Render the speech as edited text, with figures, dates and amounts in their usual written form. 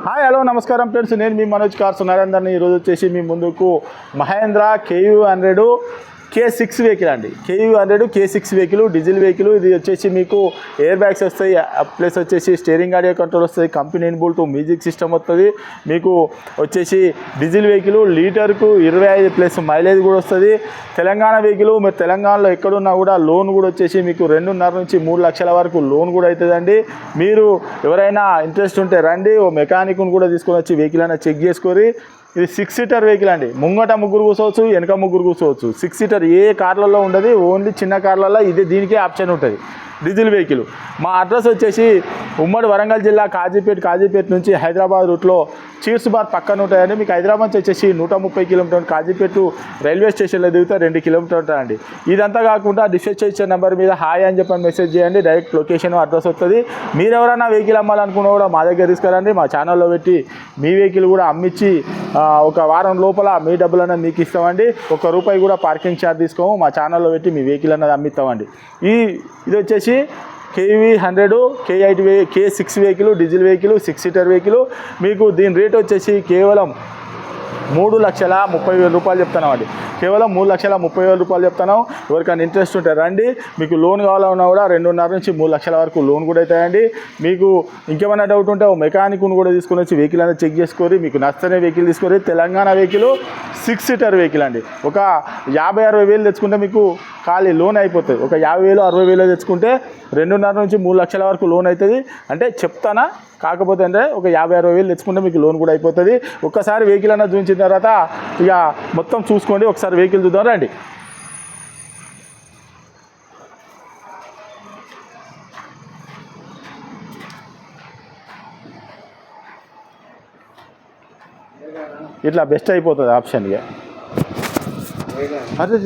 Hi hello నమస్కారం friends, నేను మీ Manoj cars నరేందర్ని. ఈరోజు వచ్చేసి మీ ముందుకు మహేంద్ర KU100 K6 వెహికల్ అండి. KU100 K6 vehicle, diesel vehicle. ఇది వచ్చేసి మీకు ఎయిర్ బ్యాగ్స్ వస్తాయి, ప్లస్ వచ్చేసి స్టీరింగ్ ఆడియో కంట్రోల్ వస్తుంది, కంపెనీ ఇన్బుల్ట్ మ్యూజిక్ సిస్టమ్ వస్తుంది. మీకు వచ్చేసి డీజిల్ వెహికల్ లీటర్కు 25+ మైలేజ్ కూడా వస్తుంది. తెలంగాణ వెహికల్. మీరు తెలంగాణలో ఎక్కడున్నా కూడా లోన్ కూడా వచ్చేసి మీకు 2.5 నుంచి 3 లక్షల వరకు లోన్ కూడా అవుతుందండి. మీరు ఎవరైనా ఇంట్రెస్ట్ ఉంటే రండి, ఓ మెకానిక్ను కూడా తీసుకొని వచ్చి వెహికల్ అయినా చెక్ చేసుకొని. ఇది 6 సీటర్ వెహికల్ అండి. ముంగట 3 కూర్చోవచ్చు, వెనక 3 కూర్చోవచ్చు. 6 సీటర్ ఏ కార్లలో ఉండదు, ఓన్లీ చిన్న కార్లలో ఇది దీనికే ఆప్షన్ ఉంటుంది. Diesel vehicle. మా అడ్రస్ వచ్చేసి ఉమ్మడి వరంగల్ జిల్లా కాజీపేట నుంచి హైదరాబాద్ రూట్లో చీర్స్ బార్ పక్కన ఉంటాయండి. మీకు హైదరాబాద్ నుంచి వచ్చేసి 130 కిలోమీటర్, కాజీపేట రైల్వే స్టేషన్లో దిగితే 2 కిలోమీటర్ ఉంటాయండి. ఇదంతా కాకుండా డిస్ప్లే ఇచ్చే నెంబర్ మీద హాయ్ అని చెప్పని మెసేజ్ చేయండి, డైరెక్ట్ లొకేషన్ అడ్రస్ వస్తుంది. మీరు ఎవరైనా వెహికల్ అమ్మాలనుకున్నా కూడా మా దగ్గర తీసుకురండి, మా ఛానల్లో పెట్టి మీ వెహికల్ కూడా అమ్మించి ఒక వారం లోపల మీ డబ్బులు అనేది మీకు ఇస్తామండి. ₹1 కూడా పార్కింగ్ ఛార్జ్ తీసుకోము, మా ఛానల్లో పెట్టి మీ వెహికల్ అనేది అమ్మిస్తామండి. ఇది వచ్చేసి KV100 K6 vehicle, diesel vehicle, 6 seater vehicle. మీకు దీని రేట్ వచ్చేసి కేవలం ₹3,30,000 చెప్తున్నామండి. కేవలం ₹3,30,000 చెప్తున్నాం. ఎవరికైనా ఇంట్రెస్ట్ ఉంటే రండి. మీకు లోన్ కావాలన్నా కూడా 2.5 నుంచి 3 లక్షల వరకు లోన్ కూడా అవుతాయండి. మీకు ఇంకేమైనా డౌట్ ఉంటే ఓ మెకానిక్ను కూడా తీసుకొని వచ్చి వెహికల్ అనేది చెక్ చేసుకొని మీకు నచ్చనే వెహికల్ తీసుకొని. తెలంగాణ వెహికల్ 6 సీటర్ వెహికల్ అండి. ఒక 50-60 వేలు తెచ్చుకుంటే మీకు ఖాళీ లోన్ అయిపోతుంది. ఒక 50,000-60 వేలు తెచ్చుకుంటే 2.5 నుంచి 3 లక్షల వరకు లోన్ అవుతుంది. అంటే చెప్తానా, కాకపోతే అంటే ఒక 50-60 వేలు తెచ్చుకుంటే మీకు లోన్ కూడా అయిపోతుంది. ఒక్కసారి వెహికల్ అన్నది చూపించిన తర్వాత ఇక మొత్తం చూసుకోండి. ఒకసారి వెహికల్ చూద్దాం రండి. ఇట్లా బెస్ట్ అయిపోతుంది ఆప్షన్. ఇక అదే